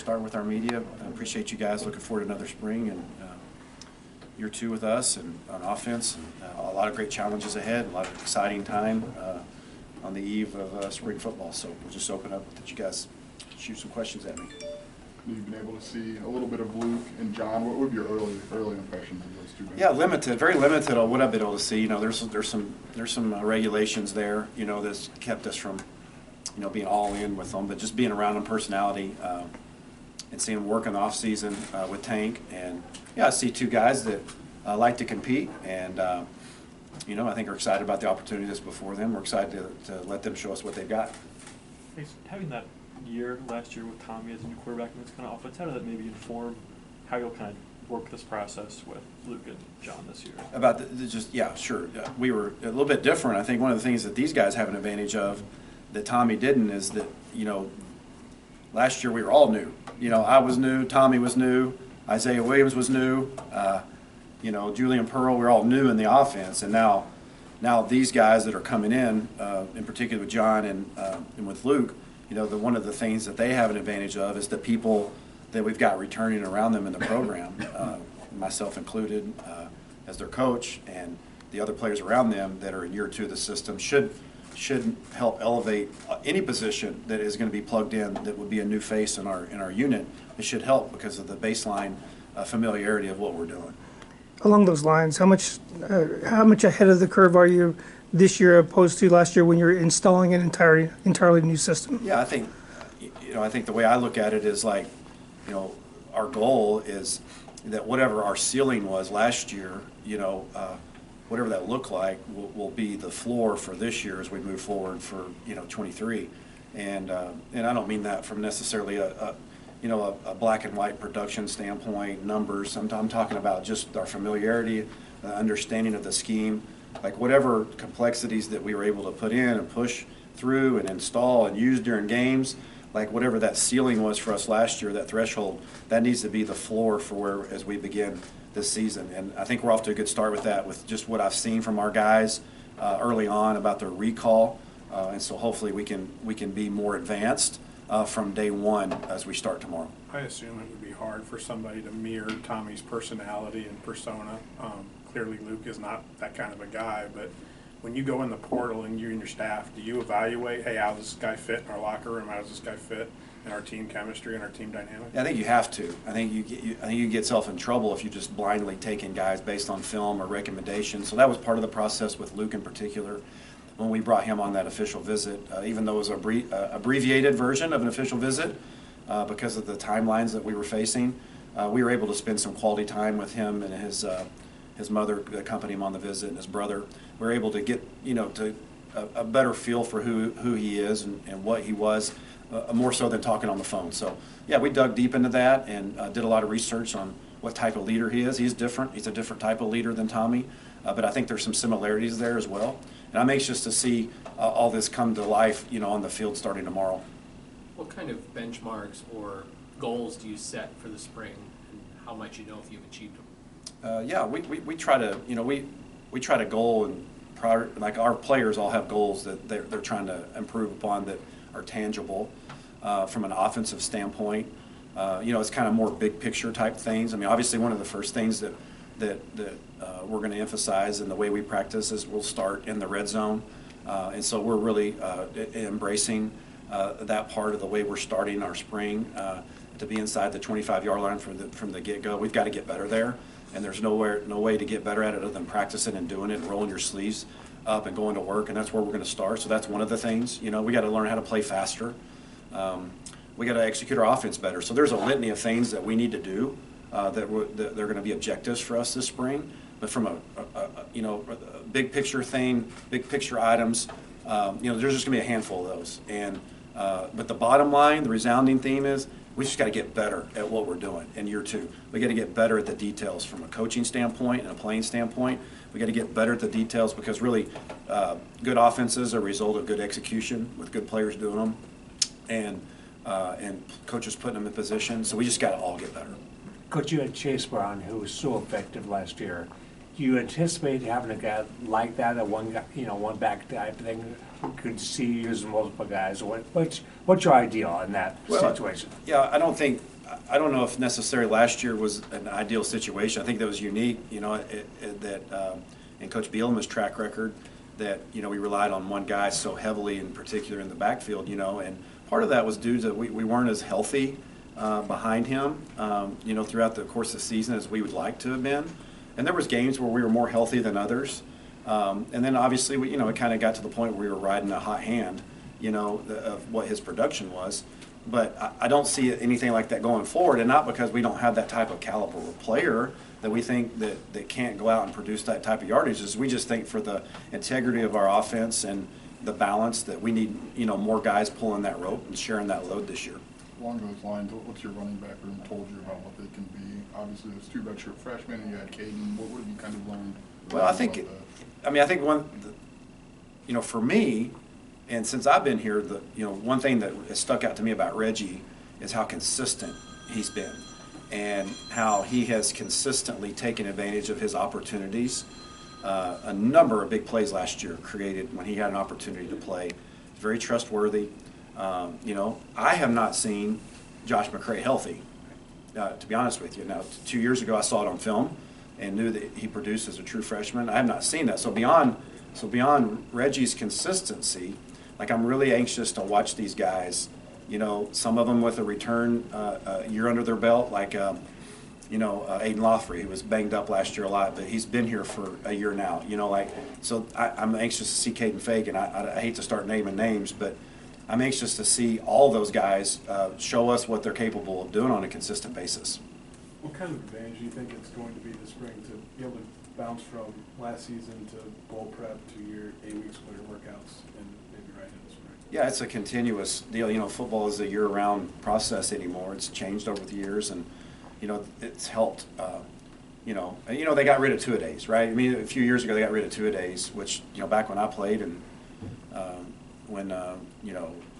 start with our media. I appreciate you guys. Looking forward to another spring and year two with us and on offense. And, a lot of great challenges ahead, a lot of exciting time on the eve of spring football. So we'll just open up that you guys shoot some questions at me. You've been able to see a little bit of Luke and John. What would be your early impressions of those two guys? Yeah, limited, very limited on what I've been able to see. You know, there's some regulations there, you know, that's kept us from, you know, being all in with them, but just being around them, personality, and seeing them work in the off season with Tank. And yeah, I see two guys that like to compete, and you know, I think are excited about the opportunity that's before them. We're excited to let them show us what they've got. Hey, so having that year last year with Tommy as a new quarterback in this kind of offense, how did that maybe inform how you'll kind of work this process with Luke and John this year? About yeah, sure. We were a little bit different. I think one of the things that these guys have an advantage of that Tommy didn't is that, you know, last year we were all new. You know, I was new, Tommy was new, Isaiah Williams was new, you know, Julian Pearl, we're all new in the offense. And now these guys that are coming in particular with John and with Luke, you know, one of the things that they have an advantage of is the people that we've got returning around them in the program, myself included, as their coach, and the other players around them that are in year two of the system should help elevate any position that is going to be plugged in that would be a new face in our unit. It should help because of the baseline familiarity of what we're doing. Along those lines, how much ahead of the curve are you this year opposed to last year when you're installing an entirely new system? Yeah, I think, you know, I think the way I look at it is like, you know, our goal is that whatever our ceiling was last year, you know, whatever that looked like will be the floor for this year as we move forward for, you know, 23. And I don't mean that from necessarily a black and white production standpoint, numbers. I'm talking about just our familiarity, understanding of the scheme, like whatever complexities that we were able to put in and push through and install and use during games, like whatever that ceiling was for us last year, that threshold, that needs to be the floor for where as we begin this season. And I think we're off to a good start with that, with just what I've seen from our guys early on about their recall. And so hopefully we can be more advanced from day one as we start tomorrow. I assume it would be hard for somebody to mirror Tommy's personality and persona. Clearly Luke is not that kind of a guy, but when you go in the portal and you and your staff, do you evaluate, hey, how does this guy fit in our locker room? How does this guy fit in our team chemistry and our team dynamic? Yeah, I think you have to. I think you get yourself in trouble if you just blindly take in guys based on film or recommendations. So that was part of the process with Luke in particular when we brought him on that official visit, even though it was an abbreviated version of an official visit because of the timelines that we were facing. We were able to spend some quality time with him and his mother accompanied him on the visit, and his brother. We were able to get, you know, to a better feel for who he is and what he was, more so than talking on the phone. So yeah, we dug deep into that and did a lot of research on what type of leader he is. He's different. He's a different type of leader than Tommy, but I think there's some similarities there as well. And I'm anxious to see all this come to life, you know, on the field starting tomorrow. What kind of benchmarks or goals do you set for the spring, and how might you know if you've achieved them? Yeah, we try to, you know, we try to goal, and like our players all have goals that they're trying to improve upon that are tangible from an offensive standpoint. You know, it's kind of more big picture type things. I mean, obviously one of the first things that we're going to emphasize in the way we practice is we'll start in the red zone, and so we're really embracing that part of the way we're starting our spring to be inside the 25-yard line from the get-go. We've got to get better there. And there's no way to get better at it other than practicing and doing it and rolling your sleeves up and going to work, and that's where we're going to start. So that's one of the things. You know, we got to learn how to play faster. We got to execute our offense better. So there's a litany of things that we need to do that they're going to be objectives for us this spring. But from a big picture thing, big picture items, you know, there's just going to be a handful of those. And but the bottom line, the resounding theme is, we just got to get better at what we're doing in year two. We got to get better at the details from a coaching standpoint and a playing standpoint. We got to get better at the details because really good offenses are a result of good execution with good players doing them and coaches putting them in position. So we just got to all get better. Coach, you had Chase Brown, who was so effective last year. Do you anticipate having a guy like that, a one guy, you know, one back type thing, who could see you using multiple guys? What's your ideal in that situation? Yeah, I don't think I don't know if necessarily last year was an ideal situation. I think that was unique, in Coach Bielema's track record, that, we relied on one guy so heavily, in particular in the backfield, and part of that was due to we weren't as healthy behind him, throughout the course of the season as we would like to have been. And there was games where we were more healthy than others. And then obviously, it kind of got to the point where we were riding a hot hand, of what his production was. But I don't see anything like that going forward, and not because we don't have that type of caliber of player that we think that can't go out and produce that type of yardage. We just think for the integrity of our offense and the balance that we need, more guys pulling that rope and sharing that load this year. Along those lines, what's your running back room told you about what they can be? Obviously, there's 2 redshirt freshmen, and you had Caden. What have you kind of learned? Well, I think for me, and since I've been here, one thing that has stuck out to me about Reggie is how consistent he's been, and how he has consistently taken advantage of his opportunities. A number of big plays last year created when he had an opportunity to play. Very trustworthy. I have not seen Josh McCray healthy, to be honest with you. Now, 2 years ago, I saw it on film and knew that he produced as a true freshman. I have not seen that. So beyond Reggie's consistency, I'm really anxious to watch these guys. Some of them with a return year under their belt, Aiden Lothry, who was banged up last year a lot, but he's been here for a year now. So I'm anxious to see Caden Fake, and I hate to start naming names, but I'm anxious to see all those guys show us what they're capable of doing on a consistent basis. What kind of advantage do you think it's going to be this spring to be able to bounce from last season to bowl prep to your 8 weeks winter workouts and maybe right into spring? Yeah, it's a continuous deal. Football is a year-round process anymore. It's changed over the years, and it's helped. They got rid of two-a-days, right? I mean, a few years ago they got rid of two-a-days, which back when I played and when a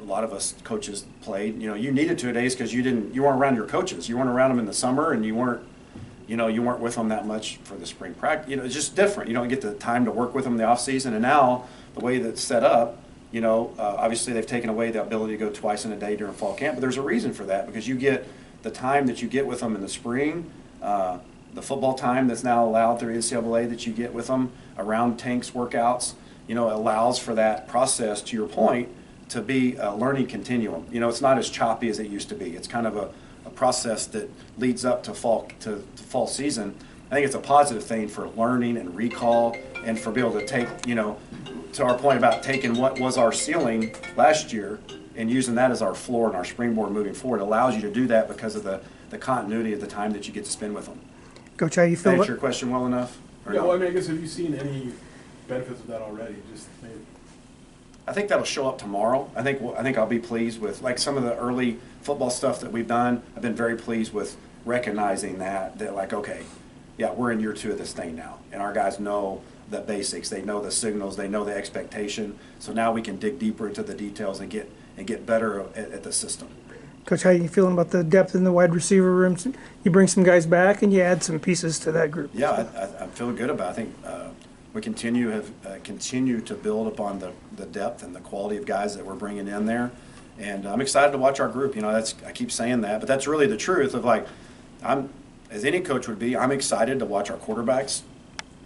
lot of us coaches played, you needed two-a-days because you weren't around your coaches. You weren't around them in the summer, and you weren't with them that much for the spring practice. It's just different. You don't get the time to work with them in the off season. And now the way that's set up, obviously they've taken away the ability to go twice in a day during fall camp, but there's a reason for that, because you get the time that you get with them in the spring, the football time that's now allowed through NCAA that you get with them around tanks workouts, allows for that process, to your point, to be a learning continuum. It's not as choppy as it used to be. It's kind of a process that leads up to fall season. I think it's a positive thing for learning and recall, and for being able to take, to our point about taking what was our ceiling last year and using that as our floor and our springboard moving forward. It allows you to do that because of the continuity of the time that you get to spend with them. Coach, how you feel? Answer your question well enough? Yeah, well, I guess have you seen any benefits of that already? Just maybe. I think that'll show up tomorrow. I think I'll be pleased with some of the early football stuff that we've done. I've been very pleased with recognizing that okay, yeah, we're in year 2 of this thing now, and our guys know the basics. They know the signals. They know the expectation. So now we can dig deeper into the details and get better at the system. Coach, how are you feeling about the depth in the wide receiver rooms? You bring some guys back and you add some pieces to that group. Yeah, I'm feeling good about it. I think we continue to build upon the depth and the quality of guys that we're bringing in there. And I'm excited to watch our group. I keep saying that, but that's really the truth of as any coach would be, I'm excited to watch our quarterbacks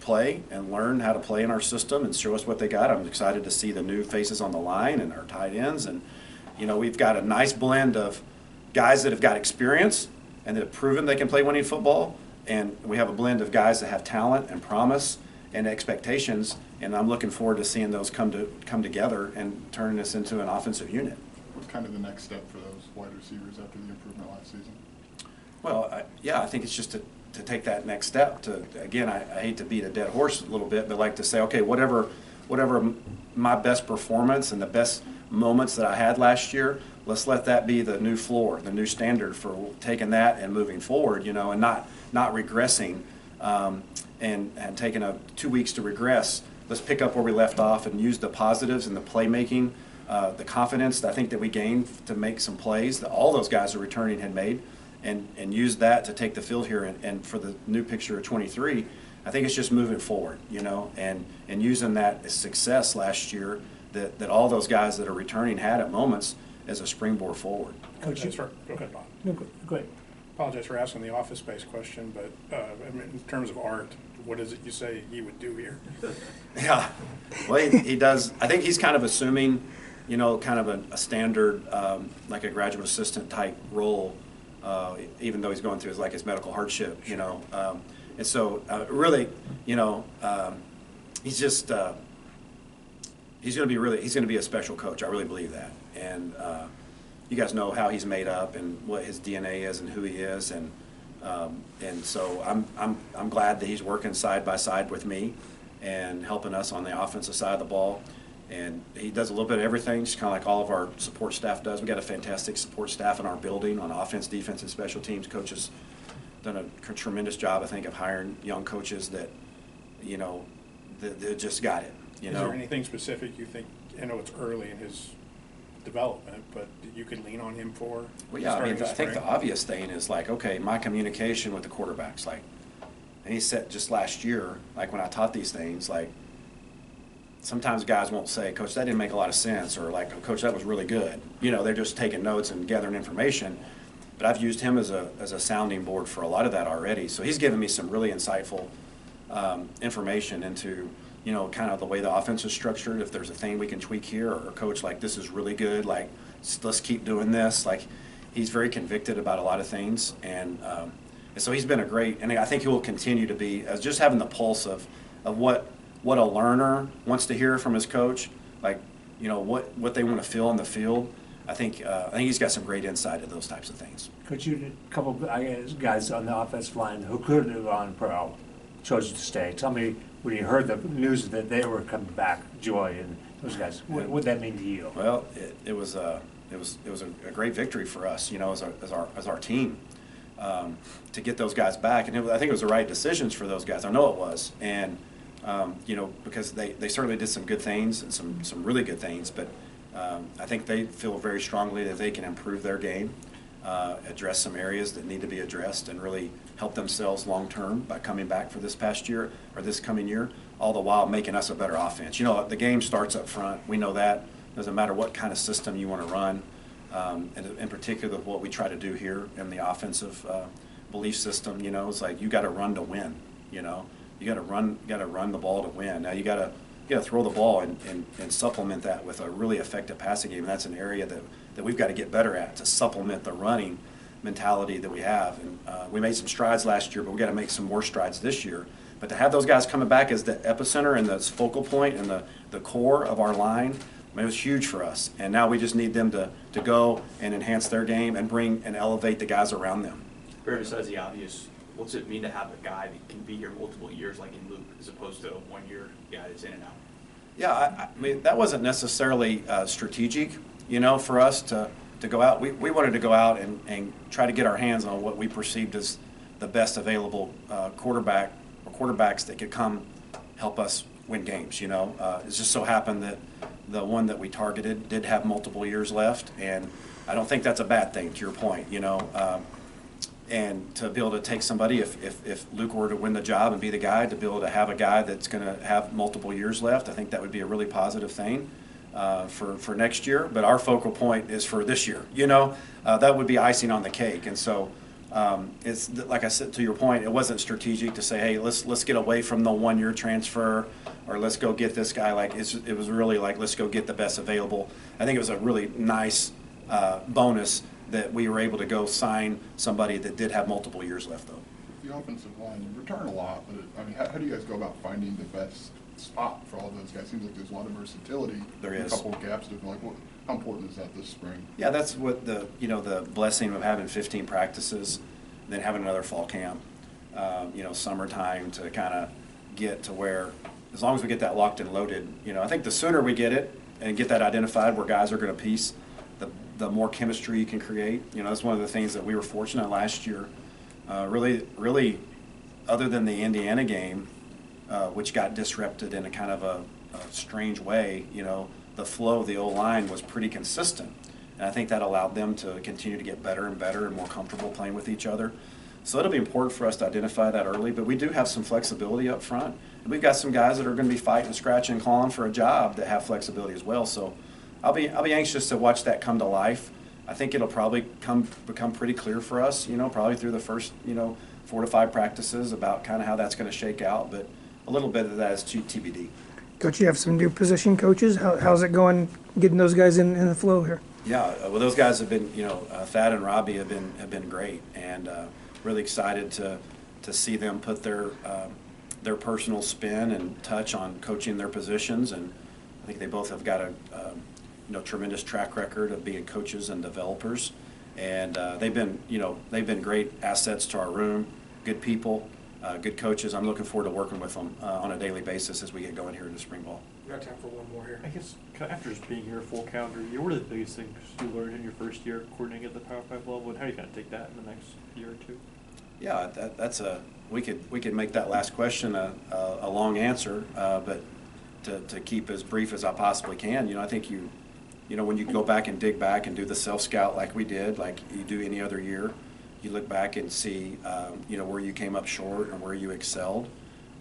play and learn how to play in our system and show us what they got. I'm excited to see the new faces on the line and our tight ends. And, we've got a nice blend of guys that have got experience and that have proven they can play winning football. And we have a blend of guys that have talent and promise and expectations. And I'm looking forward to seeing those come together and turning this into an offensive unit. What's kind of the next step for those wide receivers after the improvement last season? Well, I think it's just to take that next step. Again, I hate to beat a dead horse a little bit, but to say, okay, whatever my best performance and the best moments that I had last year, let's let that be the new floor, the new standard for taking that and moving forward, and not regressing and taking 2 weeks to regress. Let's pick up where we left off and use the positives and the playmaking, the confidence that I think that we gained to make some plays that all those guys are returning had made, and use that to take the field here and for the new picture of 23. I think it's just moving forward, and using that success last year that all those guys that are returning had at moments, as a springboard forward. Coach, you, Go ahead, Bob. no, go ahead. Apologize for asking the office-based question, but I mean, in terms of art, what is it you say he would do here? Yeah, well, he does. I think he's kind of assuming, you know, kind of a standard, like a graduate assistant type role, even though he's going through his medical hardship, you know. And so, really, you know, he's just he's going to be a special coach. I really believe that. And you guys know how he's made up and what his DNA is and who he is, and so I'm glad that he's working side by side with me and helping us on the offensive side of the ball. And he does a little bit of everything, just kind of like all of our support staff does. We got a fantastic support staff in our building on offense, defense, and special teams. Coaches done a tremendous job, I think, of hiring young coaches that, you know, that just got it. You Is know, there anything specific you think, I know it's early in his development, but you could lean on him for? well, yeah, I mean, starting this I think the spring? obvious thing is like, okay, my communication with the quarterbacks, like, and he said just last year, like when I taught these things, like, sometimes guys won't say, Coach, that didn't make a lot of sense, or like, oh, Coach, that was really good. You know, they're just taking notes and gathering information. But I've used him as a sounding board for a lot of that already. So he's given me some really insightful information into, you know, kind of the way the offense is structured. If there's a thing we can tweak here, or Coach, like, this is really good, like, let's keep doing this. Like, he's very convicted about a lot of things. And so he's been a great, and I think he will continue to be, as just having the pulse of what a learner wants to hear from his coach, like, you know, what they want to feel on the field. I think he's got some great insight into those types of things. Coach, you did a couple of guys on the offensive line who could have gone pro, chose to stay. Tell me, when you heard the news that they were coming back, Joy and those guys, what would that mean to you? Well, it was a great victory for us, you know, as our team, to get those guys back, and I think it was the right decisions for those guys. I know it was, and you know, because they certainly did some good things and some really good things, but I think they feel very strongly that they can improve their game, address some areas that need to be addressed, and really help themselves long term by coming back for this past year or this coming year, all the while making us a better offense. You know, the game starts up front. We know that. Doesn't matter what kind of system you want to run, and in particular what we try to do here in the offensive belief system. You know, it's like you got to run to win. You know, you got to run the ball to win. Now you got to throw the ball and supplement that with a really effective passing game. And that's an area that we've got to get better at, to supplement the running mentality that we have. And we made some strides last year, but we got to make some more strides this year. But to have those guys coming back as the epicenter and the focal point and the core of our line, I mean, it was huge for us. And now we just need them to go and enhance their game and bring and elevate the guys around them. Barry, besides the obvious, what's it mean to have a guy that can be here multiple years like in Luke, as opposed to a one-year guy that's in and out? Yeah, I mean, that wasn't necessarily strategic, you know, for us to go out. We wanted to go out and try to get our hands on what we perceived as the best available quarterback or quarterbacks that could come help us win games, you know. It just so happened that the one that we targeted did have multiple years left, and I don't think that's a bad thing, to your point, you know. And to be able to take somebody, if Luke were to win the job and be the guy, to be able to have a guy that's going to have multiple years left, I think that would be a really positive thing for next year. But our focal point is for this year. You know, that would be icing on the cake. And so it's like I said, to your point, it wasn't strategic to say, hey, let's get away from the one-year transfer, or let's go get this guy. Like it was really like, let's go get the best available. I think it was a really nice bonus that we were able to go sign somebody that did have multiple years left, though. The offensive line, you return a lot, but I mean, how do you guys go about finding the best spot for all those guys? Seems like there's a lot of versatility. There is. A couple of gaps. Like, how important is that this spring? Yeah, that's what the blessing of having 15 practices, then having another fall camp, you know, summertime to kind of get to where, as long as we get that locked and loaded, you know, I think the sooner we get it and get that identified where guys are going to piece, the more chemistry you can create. You know, that's one of the things that we were fortunate last year. Really, other than the Indiana game, which got disrupted in a kind of a strange way, you know, the flow of the O-line was pretty consistent. And I think that allowed them to continue to get better and better and more comfortable playing with each other. So it'll be important for us to identify that early, but we do have some flexibility up front. And we've got some guys that are going to be fighting, scratching, and clawing for a job that have flexibility as well. So I'll be anxious to watch that come to life. I think it'll probably become pretty clear for us, probably through the first, 4 to 5 practices about kind of how that's going to shake out. But a little bit of that is TBD. Coach, you have some new position coaches. How's it going getting those guys in the flow here? Yeah, well, those guys have been, Thad and Robbie have been great, and really excited to see them put their personal spin and touch on coaching their positions. And I think they both have got a tremendous track record of being coaches and developers, and they've been great assets to our room. Good people, good coaches. I'm looking forward to working with them on a daily basis as we get going here in the spring ball. We got time for one more here. I guess after just being here a full calendar year, what are the biggest things you learned in your first year coordinating at the Power 5 level, and how are you going to take that in the next year or two? Yeah, we could make that last question a long answer, but to keep as brief as I possibly can, I think when you go back and dig back and do the self-scout like we did, like you do any other year, you look back and see, where you came up short and where you excelled.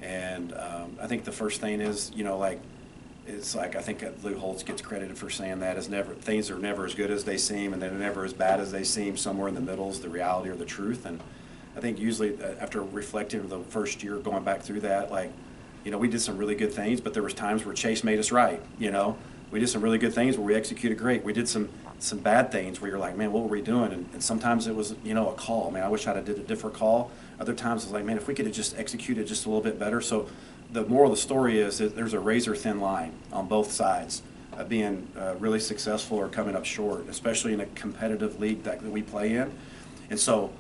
And I think the first thing is, I think Lou Holtz gets credited for saying that things are never as good as they seem, and they're never as bad as they seem. Somewhere in the middle is the reality or the truth. And I think usually after reflecting on the first year, going back through that, we did some really good things, but there was times where Chase made us right, We did some really good things where we executed great. We did some bad things where you're like, man, what were we doing? And sometimes it was, a call. Man, I wish I'd have did a different call. Other times it's like, man, if we could have just executed just a little bit better. So the moral of the story is that there's a razor-thin line on both sides of being really successful or coming up short, especially in a competitive league that we play in. And so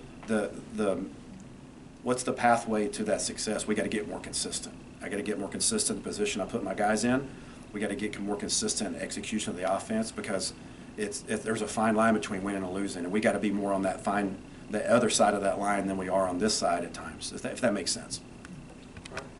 what's the pathway to that success? We got to get more consistent. I got to get more consistent in the position I put my guys in. We got to get more consistent execution of the offense, because there's a fine line between winning and losing, and we got to be more on the other side of that line than we are on this side at times, if that makes sense.